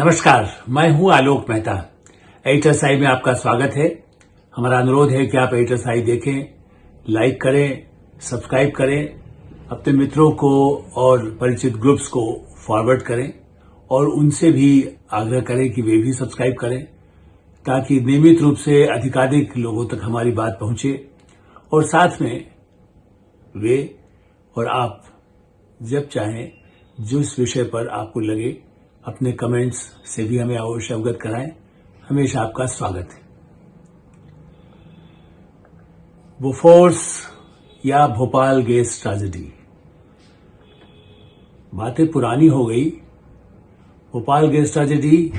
नमस्कार, मैं हूं आलोक मेहता। एडिटर्स आई में आपका स्वागत है। हमारा अनुरोध है कि आप एडिटर्स आई देखें, लाइक करें, सब्सक्राइब करें, अपने मित्रों को और परिचित ग्रुप्स को फॉरवर्ड करें और उनसे भी आग्रह करें कि वे भी सब्सक्राइब करें ताकि नियमित रूप से अधिकाधिक लोगों तक हमारी बात पहुंचे और साथ में वे और आप जब चाहें जिस विषय पर आपको लगे अपने कमेंट्स से भी हमें अवश्य अवगत कराएं। हमेशा आपका स्वागत है। बोफोर्स या भोपाल गैस ट्रेजेडी, बातें पुरानी हो गई। भोपाल गैस ट्रेजेडी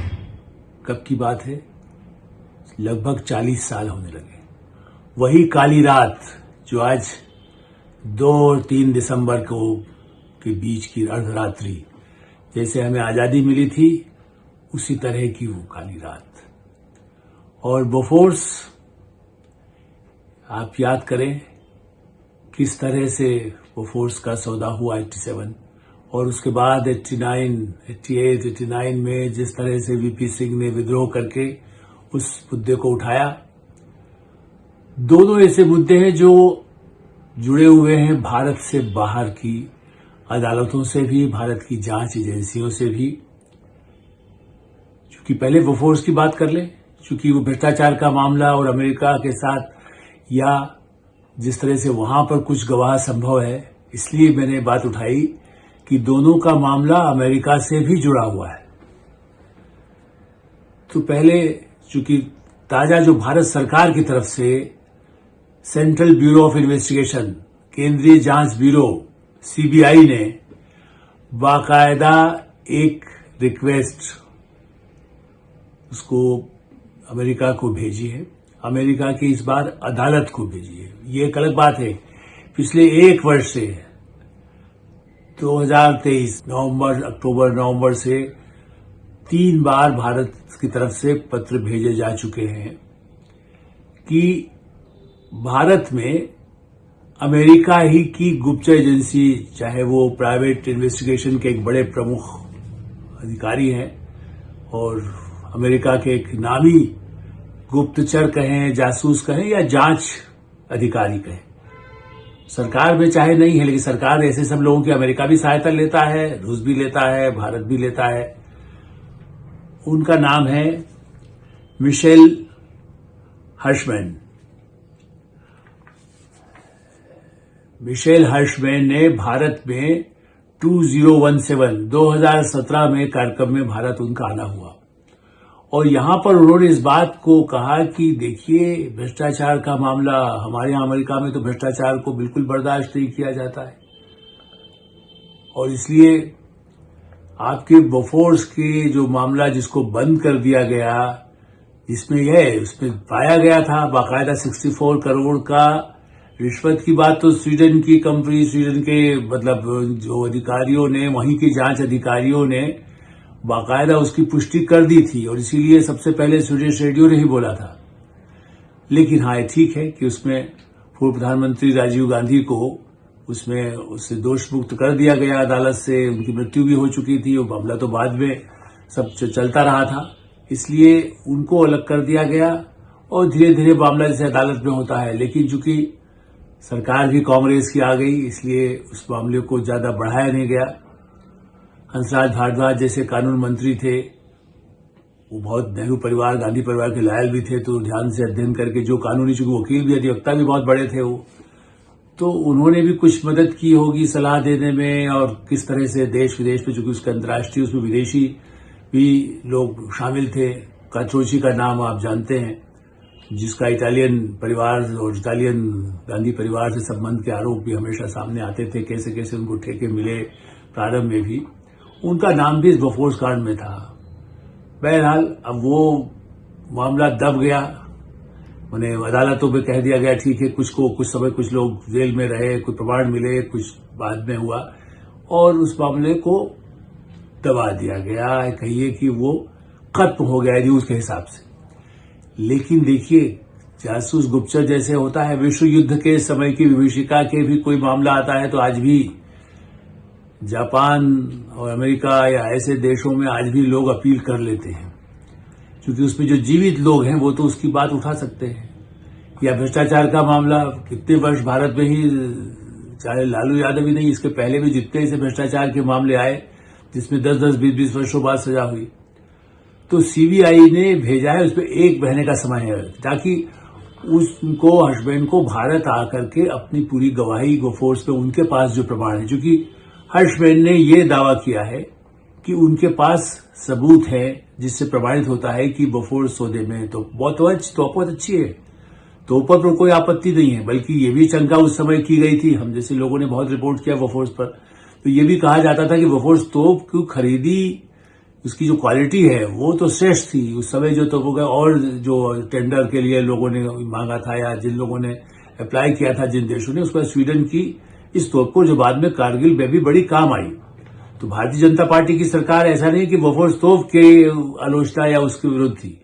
कब की बात है? लगभग 40 साल होने लगे। वही काली रात जो आज 2 और 3 दिसंबर को के बीच की अर्धरात्रि, जैसे हमें आजादी मिली थी उसी तरह की वो काली रात। और बोफोर्स, आप याद करें किस तरह से बोफोर्स का सौदा हुआ 87 और उसके बाद 89, 88, 89 में जिस तरह से वीपी सिंह ने विद्रोह करके उस मुद्दे को उठाया। दोनों ऐसे मुद्दे हैं जो जुड़े हुए हैं भारत से बाहर की अदालतों से भी, भारत की जांच एजेंसियों से भी। चूंकि पहले बोफोर्स की बात कर ले, चूंकि वो भ्रष्टाचार का मामला और अमेरिका के साथ या जिस तरह से वहां पर कुछ गवाह संभव है, इसलिए मैंने बात उठाई कि दोनों का मामला अमेरिका से भी जुड़ा हुआ है। तो पहले चूंकि ताजा जो भारत सरकार की तरफ से सेंट्रल ब्यूरो ऑफ इन्वेस्टिगेशन, केंद्रीय जांच ब्यूरो सीबीआई ने बाकायदा एक रिक्वेस्ट उसको अमेरिका को भेजी है, अमेरिका की इस बार अदालत को भेजी है। ये एक अलग बात है। पिछले 1 वर्ष से 2023 नवंबर, अक्टूबर, नवंबर से 3 बार भारत की तरफ से पत्र भेजे जा चुके हैं कि भारत में अमेरिका ही की गुप्तचर एजेंसी, चाहे वो प्राइवेट इन्वेस्टिगेशन के एक बड़े प्रमुख अधिकारी हैं और अमेरिका के एक नामी गुप्तचर कहें, जासूस कहें या जांच अधिकारी कहें, सरकार में चाहे नहीं है लेकिन सरकार ऐसे सब लोगों की अमेरिका भी सहायता लेता है, रूस भी लेता है, भारत भी लेता है। उनका नाम है मिशेल हर्शमैन। मिशेल हर्शमैन ने भारत में 2017 में कार्यक्रम में भारत उनका आना हुआ और यहां पर उन्होंने इस बात को कहा कि देखिए, भ्रष्टाचार का मामला हमारे यहां अमेरिका में तो भ्रष्टाचार को बिल्कुल बर्दाश्त नहीं किया जाता है और इसलिए आपके बोफोर्स के जो मामला जिसको बंद कर दिया गया, उसमें पाया गया था बाकायदा 64 करोड़ का रिश्वत की बात। तो स्वीडन की कंपनी, स्वीडन के मतलब जो अधिकारियों ने, वहीं के जांच अधिकारियों ने बाकायदा उसकी पुष्टि कर दी थी और इसीलिए सबसे पहले स्वीडिश रेडियो ने ही बोला था। लेकिन हाँ, ठीक है कि उसमें पूर्व प्रधानमंत्री राजीव गांधी को उससे दोष मुक्त कर दिया गया अदालत से। उनकी मृत्यु भी हो चुकी थी, वो मामला तो बाद में सब चलता रहा था, इसलिए उनको अलग कर दिया गया और धीरे धीरे मामला जैसे अदालत में होता है। लेकिन चूंकि सरकार भी कांग्रेस की आ गई, इसलिए उस मामले को ज्यादा बढ़ाया नहीं गया। हंसराज भारद्वाज जैसे कानून मंत्री थे, वो बहुत नेहरू परिवार, गांधी परिवार के लायल भी थे, तो ध्यान से अध्ययन करके जो कानूनी, चूंकि वकील भी, अधिवक्ता भी बहुत बड़े थे वो, तो उन्होंने भी कुछ मदद की होगी सलाह देने में और किस तरह से देश विदेश में, चूंकि उसका अंतर्राष्ट्रीय, उसमें विदेशी भी लोग शामिल थे। काचोची का नाम आप जानते हैं, जिसका इटालियन परिवार और इटालियन गांधी परिवार से संबंध के आरोप भी हमेशा सामने आते थे, कैसे कैसे उनको ठेके मिले प्रारंभ में भी। उनका नाम भी इस बोफोर्स कांड में था। बहरहाल अब वो मामला दब गया, उन्हें अदालतों में कह दिया गया ठीक है, कुछ समय कुछ लोग जेल में रहे, कुछ प्रमाण मिले, कुछ बाद में हुआ और उस मामले को दबा दिया गया। कहिए कि वो खत्म हो गया न्यूज के हिसाब से। लेकिन देखिए, जासूस गुप्तचर जैसे होता है, विश्व युद्ध के समय की विभीषिका के भी कोई मामला आता है तो आज भी जापान और अमेरिका या ऐसे देशों में आज भी लोग अपील कर लेते हैं, क्योंकि उसमें जो जीवित लोग हैं वो तो उसकी बात उठा सकते हैं। या भ्रष्टाचार का मामला, कितने वर्ष भारत में ही, चाहे लालू यादव ही नहीं, इसके पहले भी जितने ऐसे भ्रष्टाचार के मामले आए जिसमें 10-10, 20-20 वर्षों बाद सजा हुई, तो सीबीआई ने भेजा है, उसमें 1 महीने का समय है, ताकि उसको, हर्षबेन को भारत आकर के अपनी पूरी गवाही बोफोर्स पे, उनके पास जो प्रमाण है, क्योंकि हर्षबेन ने ये दावा किया है कि उनके पास सबूत है जिससे प्रमाणित होता है कि बोफोर्स सौदे में तो बहुत अच्छी है, तोपों पर कोई आपत्ति नहीं है, बल्कि ये भी शंका उस समय की गई थी, हम जैसे लोगों ने बहुत रिपोर्ट किया बोफोर्स पर, तो ये भी कहा जाता था कि बोफोर्स तोप की खरीदी, उसकी जो क्वालिटी है वो तो श्रेष्ठ थी उस समय, जो तोपों का और जो टेंडर के लिए लोगों ने मांगा था या जिन लोगों ने अप्लाई किया था, जिन देशों ने, उसका स्वीडन की इस तोप को, जो बाद में कारगिल में भी बड़ी काम आई। तो भारतीय जनता पार्टी की सरकार ऐसा नहीं कि बोफोर्स तोप के आलोचना या उसके विरुद्ध थी,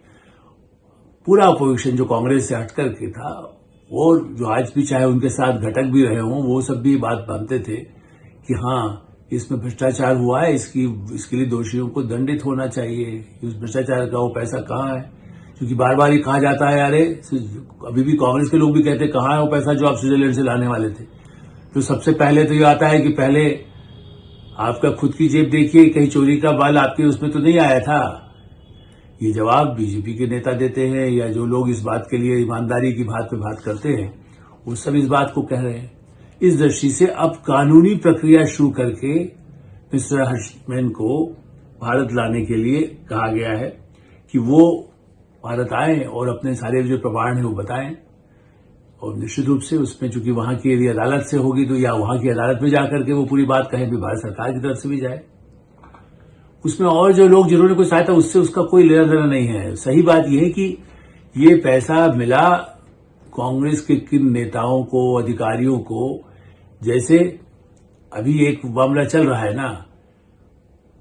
पूरा अपोजिशन जो कांग्रेस से हटकर के था, और जो आज भी चाहे उनके साथ घटक भी रहे हों, वो सब भी बात मानते थे कि हाँ, इसमें भ्रष्टाचार हुआ है, इसके लिए दोषियों को दंडित होना चाहिए। उस भ्रष्टाचार का वो पैसा कहाँ है, क्योंकि बार बार ये कहा जाता है, अरे अभी भी कांग्रेस के लोग भी कहते हैं कहाँ है वो पैसा जो आप स्विट्जरलैंड से लाने वाले थे। तो सबसे पहले तो ये आता है कि पहले आपका खुद की जेब देखिए, कहीं चोरी का बाल आपके उसमें तो नहीं आया था। ये जवाब बीजेपी के नेता देते हैं, या जो लोग इस बात के लिए ईमानदारी की बात पे बात करते हैं, वो सब इस बात को कह रहे हैं। इस दृष्टि से अब कानूनी प्रक्रिया शुरू करके मिस्टर हर्षबेन को भारत लाने के लिए कहा गया है कि वो भारत आए और अपने सारे जो प्रमाण हैं वो बताएं, और निश्चित रूप से उसमें चूंकि वहां की यदि अदालत से होगी तो या वहां की अदालत में जाकर के वो पूरी बात कहें, भी भारत सरकार की तरफ से भी जाए। उसमें और जो लोग जिन्होंने कोई सहायता, उससे उसका कोई लेना देना नहीं है। सही बात यह है कि ये पैसा मिला कांग्रेस के किन नेताओं को, अधिकारियों को, जैसे अभी एक मामला चल रहा है ना,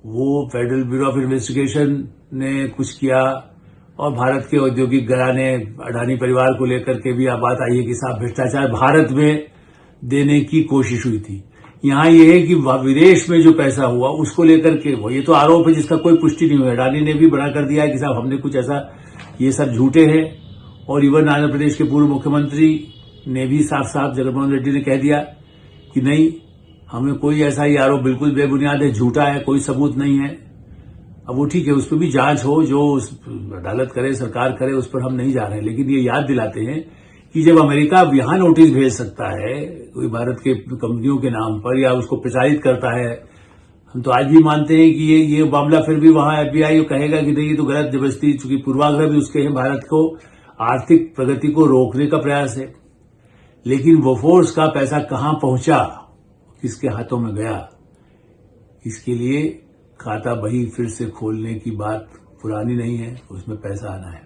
वो फेडरल ब्यूरो ऑफ इन्वेस्टिगेशन ने कुछ किया, और भारत के औद्योगिक घराने, अडानी परिवार को लेकर के भी अब बात आई है कि साहब भ्रष्टाचार भारत में देने की कोशिश हुई थी। यहां यह है कि विदेश में जो पैसा हुआ उसको लेकर के, वो ये तो आरोप है जिसका कोई पुष्टि नहीं हुआ। अडानी ने भी बड़ा कर दिया है कि साहब हमने कुछ ऐसा, ये सब झूठे हैं। और इवन आंध्र प्रदेश के पूर्व मुख्यमंत्री ने भी साफ साफ, जगनमोहन रेड्डी ने कह दिया कि नहीं, हमें कोई ऐसा ही आरोप बिल्कुल बेबुनियाद है, झूठा है, कोई सबूत नहीं है। अब वो ठीक है, उस पर भी जांच हो, जो अदालत करे, सरकार करे, उस पर हम नहीं जा रहे हैं। लेकिन ये याद दिलाते हैं कि जब अमेरिका अब यहां नोटिस भेज सकता है कोई भारत के कंपनियों के नाम पर, या उसको प्रचारित करता है, हम तो आज भी मानते हैं कि ये मामला फिर भी वहां FBI कहेगा कि नहीं, ये तो गलत, जबरदस्ती, चूंकि पूर्वाग्रह भी उसके हैं, भारत को आर्थिक प्रगति को रोकने का प्रयास है। लेकिन बोफोर्स का पैसा कहां पहुंचा, किसके हाथों में गया, इसके लिए खाता बही फिर से खोलने की बात पुरानी नहीं है, उसमें पैसा आना है।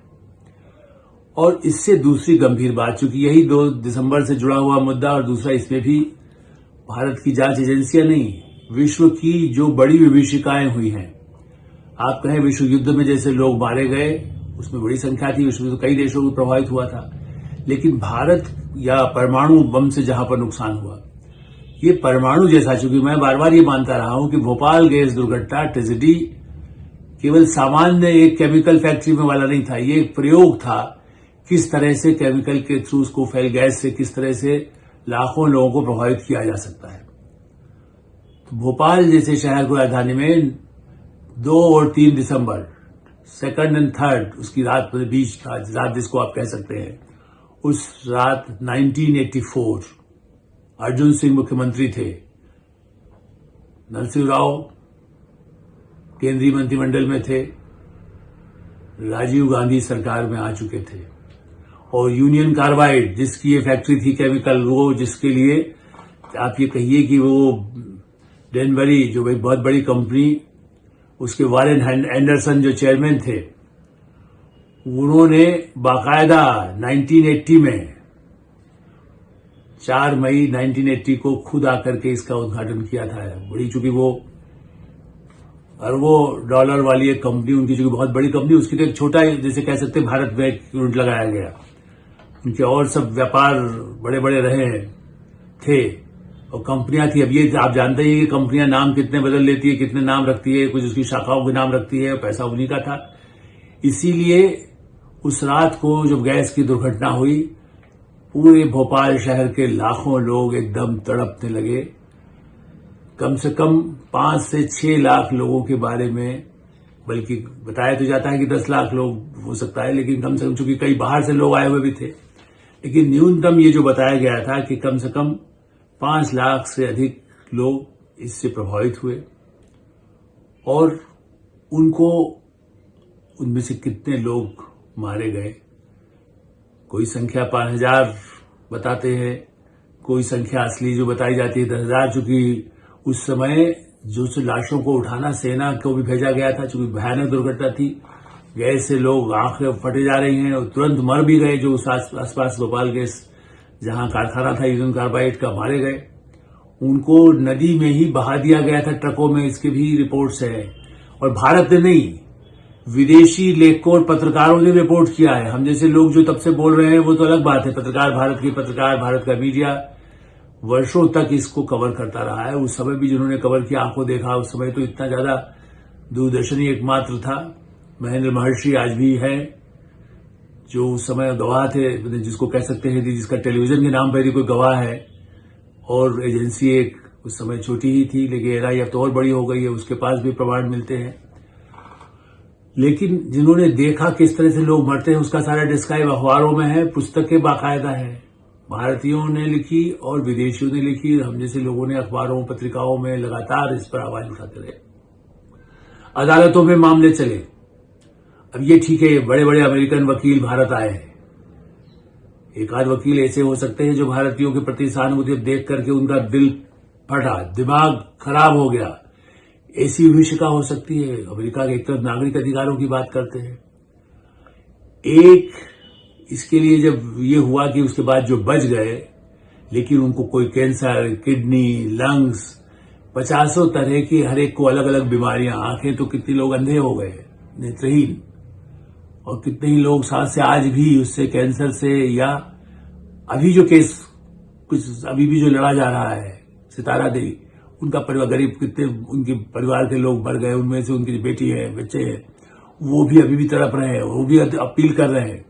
और इससे दूसरी गंभीर बात, चूंकि यही 2 दिसंबर से जुड़ा हुआ मुद्दा, और दूसरा इसमें भी भारत की जांच एजेंसियां नहीं, विश्व की जो बड़ी विभीषिकाएं हुई हैं, आप कहें विश्व युद्ध में जैसे लोग मारे गए, उसमें बड़ी संख्या थी, विश्व में तो कई देशों को प्रभावित हुआ था। लेकिन भारत या परमाणु बम से जहां पर नुकसान हुआ, ये परमाणु जैसा, चूंकि मैं बार बार ये मानता रहा हूं कि भोपाल गैस दुर्घटना, ट्रेजेडी, केवल सामान्य एक केमिकल फैक्ट्री में वाला नहीं था, ये एक प्रयोग था किस तरह से केमिकल के थ्रू उसको फैल गैस से किस तरह से लाखों लोगों को प्रभावित किया जा सकता है। तो भोपाल जैसे शहर को राजधानी में 2 और 3 दिसंबर, 2nd और 3rd, उसकी रात बीच रात जिसको आप कह सकते हैं, उस रात 1984 अर्जुन सिंह मुख्यमंत्री थे, नरसिंह राव केंद्रीय मंत्रिमंडल में थे, राजीव गांधी सरकार में आ चुके थे, और यूनियन कार्बाइड जिसकी ये फैक्ट्री थी केमिकल, वो जिसके लिए आप ये कहिए कि वो डेनबरी जो भाई बहुत बड़ी कंपनी, उसके वारेन एंडरसन जो चेयरमैन थे, उन्होंने बाकायदा 1980 में 4 मई 1980 को खुद आकर के इसका उद्घाटन किया था। बड़ी, चूंकि वो अरबों डॉलर वाली एक कंपनी, उनकी चूंकि बहुत बड़ी कंपनी, उसकी तो एक छोटा, जैसे कह सकते हैं, भारत में एक यूनिट लगाया गया। उनके और सब व्यापार बड़े बड़े रहे थे, और कंपनियां थी। अब ये आप जानते ही कि कंपनियां नाम कितने बदल लेती है, कितने नाम रखती है, कुछ उसकी शाखाओं के नाम रखती है, पैसा उन्हीं का था। इसीलिए उस रात को जब गैस की दुर्घटना हुई, पूरे भोपाल शहर के लाखों लोग एकदम तड़पने लगे। कम से कम 5 से 6 लाख लोगों के बारे में, बल्कि बताया तो जाता है कि 10 लाख लोग हो सकता है, लेकिन कम से कम, चूंकि कई बाहर से लोग आए हुए भी थे, लेकिन न्यूनतम ये जो बताया गया था कि कम से कम 5 लाख से अधिक लोग इससे प्रभावित हुए। और उनमें से कितने लोग मारे गए, कोई संख्या 5,000 बताते हैं, कोई संख्या असली जो बताई जाती है 10,000, चूंकि उस समय जो लाशों को उठाना सेना को भी भेजा गया था, चूंकि भयानक दुर्घटना थी। गैस से लोग आंखें फटे जा रही हैं और तुरंत मर भी गए, जो उस आसपास भोपाल गैस जहां कारखाना था यूरेनियम कार्बाइड का, मारे गए। उनको नदी में ही बहा दिया गया था ट्रकों में, इसके भी रिपोर्ट्स है। और भारत ने नहीं, विदेशी लेखकों और पत्रकारों ने रिपोर्ट किया है। हम जैसे लोग जो तब से बोल रहे हैं वो तो अलग बात है। पत्रकार, भारत के पत्रकार, भारत का मीडिया वर्षों तक इसको कवर करता रहा है। उस समय भी जिन्होंने कवर किया, आंखों देखा, उस समय तो इतना ज्यादा दूरदर्शन ही एकमात्र था। महेंद्र महर्षि आज भी है, जो उस समय गवाह थे, जिसको कह सकते हैं, जिसका टेलीविजन के नाम पर ही कोई गवाह है। और एजेंसी एक उस समय छोटी ही थी, लेकिन एनआई अब तो और बड़ी हो गई है, उसके पास भी प्रमाण मिलते हैं। लेकिन जिन्होंने देखा किस तरह से लोग मरते हैं, उसका सारा डिस्क्राइब अखबारों में है, पुस्तकें बाकायदा है, भारतीयों ने लिखी और विदेशियों ने लिखी। हम जैसे लोगों ने अखबारों, पत्रिकाओं में लगातार इस पर आवाज उठाते रहे। अदालतों में मामले चले। अब ये ठीक है, बड़े बड़े अमेरिकन वकील भारत आए हैं। एक आध वकील ऐसे हो सकते हैं जो भारतीयों के प्रति सहानुभूति देख करके उनका दिल फटा, दिमाग खराब हो गया, ऐसी विभीषिका हो सकती है। अमेरिका के एक तरफ नागरिक अधिकारों की बात करते हैं, एक इसके लिए जब ये हुआ कि उसके बाद जो बच गए, लेकिन उनको कोई कैंसर, किडनी, लंग्स, 50 तरह की, हर एक को अलग अलग बीमारियां, आंखें तो कितने लोग अंधे हो गए, नेत्रहीन, और कितने ही लोग साथ से आज भी उससे, कैंसर से, या अभी जो केस कुछ अभी भी जो लड़ा जा रहा है, सितारा देवी, उनका परिवार गरीब, कितने उनके परिवार के लोग मर गए, उनमें से उनकी बेटी है, बच्चे हैं, वो भी अभी भी तड़प रहे हैं, वो भी अपील कर रहे हैं।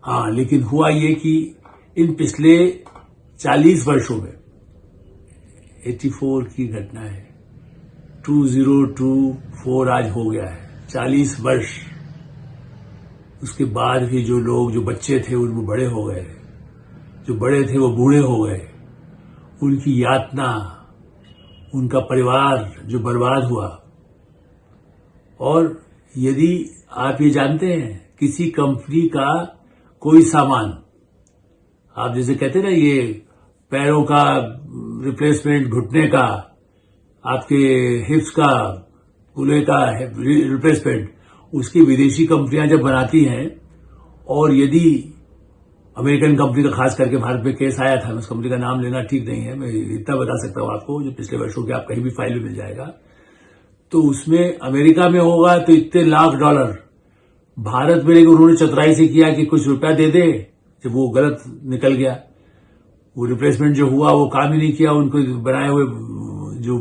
हाँ, लेकिन हुआ ये कि इन पिछले 40 वर्षों में 84 की घटना है, 2024 आज हो गया है, 40 वर्ष। उसके बाद भी जो लोग, जो बच्चे थे उनमें बड़े हो गए, जो बड़े थे वो बूढ़े हो गए, उनकी यातना, उनका परिवार जो बर्बाद हुआ। और यदि आप ये जानते हैं, किसी कंपनी का कोई सामान, आप जैसे कहते हैं ना, ये पैरों का रिप्लेसमेंट, घुटने का, आपके हिप्स का, कूल्हे का रिप्लेसमेंट, उसकी विदेशी कंपनियां जब बनाती हैं, और यदि अमेरिकन कंपनी का खास करके भारत में केस आया था, उस कंपनी का नाम लेना ठीक नहीं है, मैं इतना बता सकता हूं आपको, जो पिछले वर्षों के आप कहीं भी फाइल में मिल जाएगा, तो उसमें अमेरिका में होगा तो इतने लाख $, भारत में लेकिन उन्होंने चतुराई से किया कि कुछ रुपया दे दे। जब वो गलत निकल गया, वो रिप्लेसमेंट जो हुआ वो काम ही नहीं किया, उनको बनाए हुए जो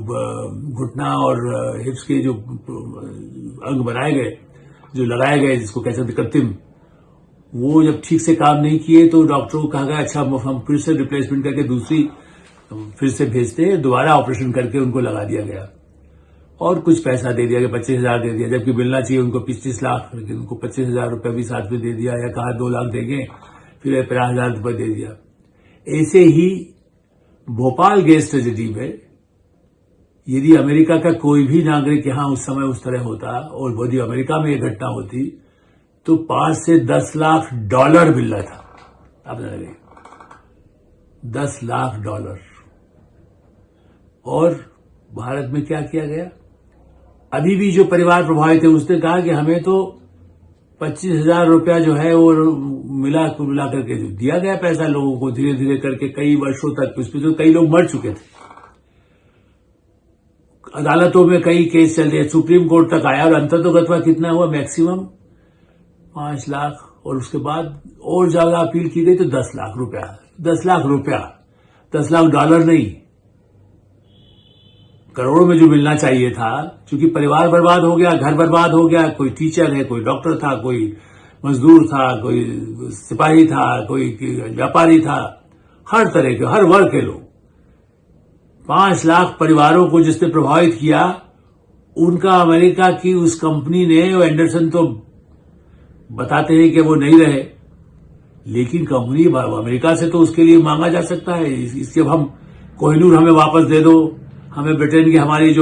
घुटना और हिप्स के जो अंग बनाए गए, जो लगाए गए, जिसको कह सकते कृत्रिम, वो जब ठीक से काम नहीं किए तो डॉक्टरों को कहा गया अच्छा हम फिर से रिप्लेसमेंट करके दूसरी फिर से भेजते हैं, दोबारा ऑपरेशन करके उनको लगा दिया गया और कुछ पैसा दे दिया गया, 25,000 दे दिया, जबकि मिलना चाहिए उनको 25 लाख, लेकिन उनको 25,000 रुपये भी साथ में दे दिया, या कहा 2 लाख देंगे, फिर 50,000 रुपये दे दिया। ऐसे ही भोपाल गैस ट्रेजेडी में यदि अमेरिका का कोई भी नागरिक यहां उस समय उस तरह होता और यदि अमेरिका में यह घटना होती तो 5 से 10 लाख $, मिल रहा था। अब लगे $10 लाख। और भारत में क्या किया गया, अभी भी जो परिवार प्रभावित है उसने कहा कि हमें तो 25,000 रुपया जो है वो मिला करके जो दिया गया पैसा लोगों को, धीरे धीरे करके कई वर्षों तक, उसमें तो कई लोग मर चुके थे। अदालतों में कई केस चल रहे, सुप्रीम कोर्ट तक आया, और अंततोगत्वा कितना हुआ, मैक्सिमम 5 लाख, और उसके बाद और ज्यादा अपील की गई तो $10 लाख। $10 लाख, $10 लाख नहीं, करोड़ों में जो मिलना चाहिए था, क्योंकि परिवार बर्बाद हो गया, घर बर्बाद हो गया, कोई टीचर है, कोई डॉक्टर था, कोई मजदूर था, कोई सिपाही था, कोई व्यापारी था, हर तरह के, हर वर्ग के लोग, 5 लाख परिवारों को जिसने प्रभावित किया, उनका अमेरिका की उस कंपनी ने, एंडरसन तो बताते हैं कि वो नहीं रहे, लेकिन कंपनी अमेरिका से तो उसके लिए मांगा जा सकता है, इसके हम कोहिनूर हमें वापस दे दो, हमें ब्रिटेन की हमारी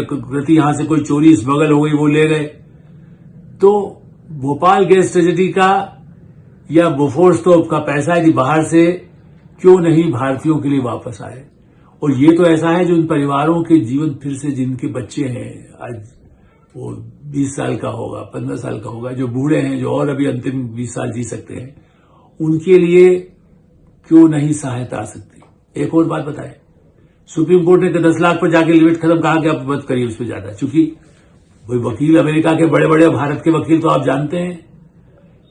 प्रति यहां से कोई चोरी स्मगल हो गई वो ले गए। तो भोपाल गैस ट्रेजेडी का या बोफोर्स तो का पैसा यदि बाहर से क्यों नहीं भारतीयों के लिए वापस आए। और ये तो ऐसा है जो उन परिवारों के जीवन फिर से, जिनके बच्चे हैं, आज वो 20 साल का होगा, 15 साल का होगा, जो बूढ़े हैं, जो और अभी अंतिम 20 साल जी सकते हैं, उनके लिए क्यों नहीं सहायता आ सकती। एक और बात बताएं, सुप्रीम कोर्ट ने 10 लाख पर जाके लिमिट खत्म कहा कि आप मत करिए उस पर ज्यादा, क्योंकि वही वकील अमेरिका के बड़े बड़े, भारत के वकील तो आप जानते हैं,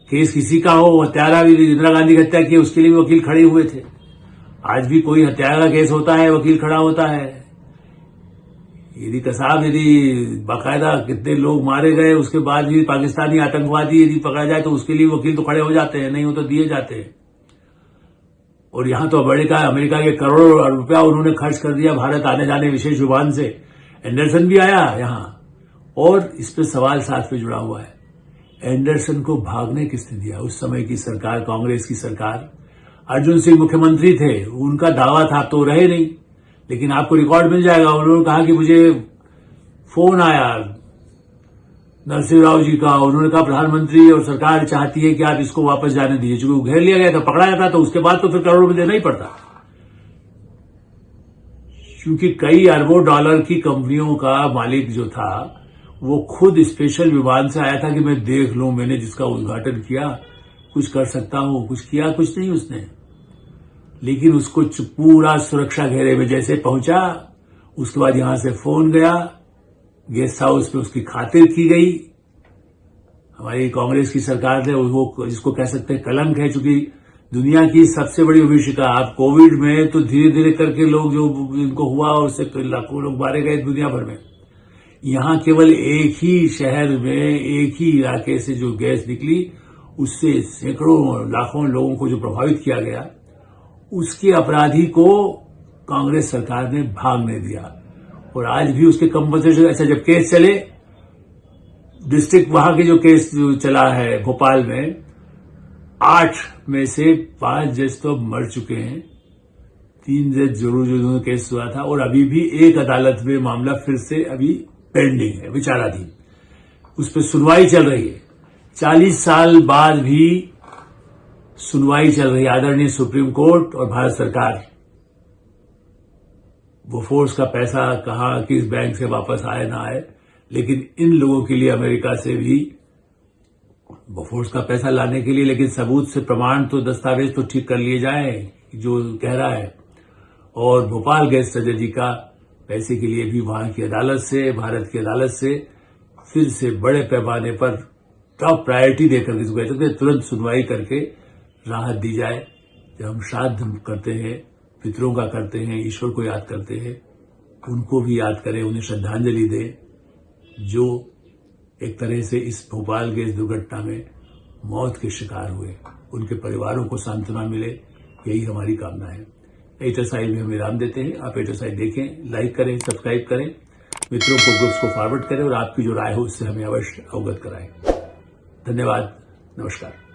केस किसी का हो, हत्यारा भी, इंदिरा गांधी की हत्या की, उसके लिए भी वकील खड़े हुए थे। आज भी कोई हत्यारा का केस होता है, वकील खड़ा होता है। यदि बाकायदा कितने लोग मारे गए, उसके बाद भी पाकिस्तानी आतंकवादी यदि पकड़ा जाए तो उसके लिए वकील तो खड़े हो जाते हैं, नहीं हो तो दिए जाते हैं। और यहां तो अमेरिका के करोड़ों रुपया उन्होंने खर्च कर दिया भारत आने जाने विशेष विमान से। एंडरसन भी आया यहां, और इस पे सवाल साथ में जुड़ा हुआ है, एंडरसन को भागने किसने दिया। उस समय की सरकार, कांग्रेस की सरकार, अर्जुन सिंह मुख्यमंत्री थे, उनका दावा था, तो रहे नहीं, लेकिन आपको रिकॉर्ड मिल जाएगा। उन्होंने कहा कि मुझे फोन आया नरसिंह राव जी का, उन्होंने कहा प्रधानमंत्री और सरकार चाहती है कि आप इसको वापस जाने दीजिए, चूंकि वो घेर लिया गया था, पकड़ा गया था, तो उसके बाद तो फिर करोड़ों में देना ही पड़ता, क्योंकि कई अरबों डॉलर की कंपनियों का मालिक जो था वो खुद स्पेशल विमान से आया था कि मैं देख लूं, मैंने जिसका उद्घाटन किया, कुछ कर सकता हूं। कुछ किया कुछ नहीं उसने, लेकिन उसको पूरा सुरक्षा घेरे में जैसे पहुंचा, उसके बाद यहां से फोन गया, गेस्ट हाउस में उसकी खातिर की गई। हमारी कांग्रेस की सरकार ने वो, जिसको कह सकते हैं कलंक है, चूंकि दुनिया की सबसे बड़ी विभीषिका, आप कोविड में तो धीरे धीरे करके लोग जो इनको हुआ, उससे लाखों लोग मारे गए दुनिया भर में। यहां केवल एक ही शहर में, एक ही इलाके से जो गैस निकली, उससे सैकड़ों लाखों लोगों को जो प्रभावित किया गया, उसके अपराधी को कांग्रेस सरकार ने भागने दिया। और आज भी उसके कंपनसेशन, अच्छा जब केस चले, डिस्ट्रिक्ट वहां के जो केस चला है भोपाल में, 8 में से 5 जज तो मर चुके हैं, 3 जज जरूर जो केस हुआ था, और अभी भी एक अदालत में मामला फिर से अभी पेंडिंग है, विचाराधीन, उस पर सुनवाई चल रही है। 40 साल बाद भी सुनवाई चल रही है। आदरणीय सुप्रीम कोर्ट और भारत सरकार, बोफोर्स का पैसा कहा कि इस बैंक से वापस आए ना आए, लेकिन इन लोगों के लिए अमेरिका से भी बोफोर्स का पैसा लाने के लिए, लेकिन सबूत से, प्रमाण तो, दस्तावेज तो ठीक कर लिए जाए जो कह रहा है। और भोपाल गैस ट्रेजेडी का पैसे के लिए भी वहां की अदालत से, भारत की अदालत से फिर से बड़े पैमाने पर टॉप प्रायोरिटी देकर के, इसको कहते हैं तुरंत सुनवाई करके राहत दी जाए। जब हम श्राद्ध करते हैं, पितरों का करते हैं, ईश्वर को याद करते हैं, उनको भी याद करें, उन्हें श्रद्धांजलि दें, जो एक तरह से इस भोपाल गैस दुर्घटना में मौत के शिकार हुए, उनके परिवारों को सांत्वना मिले, यही हमारी कामना है। एटरसाइड में हम विराम देते हैं। आप एटरसाइड देखें, लाइक करें, सब्सक्राइब करें, मित्रों को, ग्रुप्स को फॉरवर्ड करें, और आपकी जो राय हो उससे हमें अवश्य अवगत कराएं। धन्यवाद, नमस्कार।